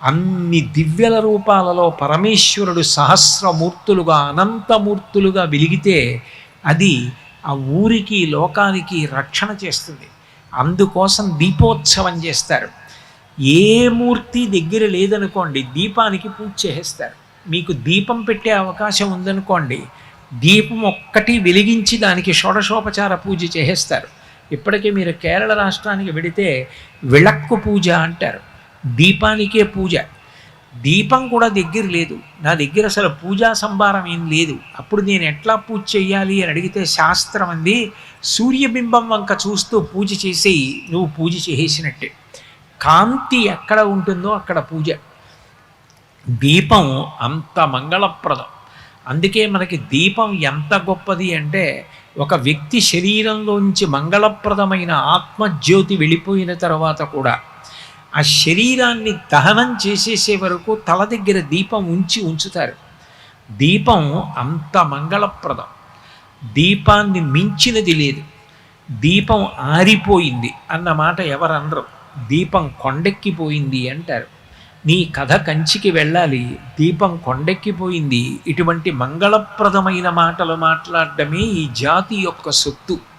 అన్ని దివ్యల రూపాలలో పరమేశ్వరుడు సహస్రమూర్తులుగా అనంతమూర్తులుగా వెలిగితే అది ఆ ఊరికి లోకానికి రక్షణ చేస్తుంది. అందుకోసం దీపోత్సవం చేస్తారు. ఏ మూర్తి దగ్గర లేదనుకోండి, దీపానికి పూజ చేసేస్తారు. మీకు దీపం పెట్టే అవకాశం ఉందనుకోండి, దీపం ఒక్కటి వెలిగించి దానికి షోడశోపచార పూజ చేసేస్తారు. ఇప్పటికే మీరు కేరళ రాష్ట్రానికి వెడితే విళక్కు పూజ అంటారు, దీపానికే పూజ. దీపం కూడా దగ్గర లేదు, నా దగ్గర అసలు పూజా సంభారం ఏం లేదు, అప్పుడు నేను ఎట్లా పూజ చెయ్యాలి అని అడిగితే శాస్త్రం అంది, సూర్యబింబం వంక చూస్తూ పూజ చేసి నువ్వు పూజ చేసేసినట్టే. కాంతి ఎక్కడ ఉంటుందో అక్కడ పూజ. దీపం అంత మంగళప్రదం. అందుకే మనకి దీపం ఎంత గొప్పది అంటే, ఒక వ్యక్తి శరీరంలోంచి మంగళప్రదమైన ఆత్మజ్యోతి వెళ్ళిపోయిన తర్వాత కూడా ఆ శరీరాన్ని దహనం చేసేసే వరకు తల దగ్గర దీపం ఉంచుతారు. దీపం అంత మంగళప్రదం. దీపాన్ని మించినది లేదు. దీపం ఆరిపోయింది అన్న మాట ఎవరనరు, దీపం కొండెక్కిపోయింది అంటారు. నీ కథ కంచికి వెళ్ళాలి, దీపం కొండెక్కిపోయింది. ఇటువంటి మంగళప్రదమైన మాటలు మాట్లాడడమే ఈ జాతి యొక్క సొత్తు.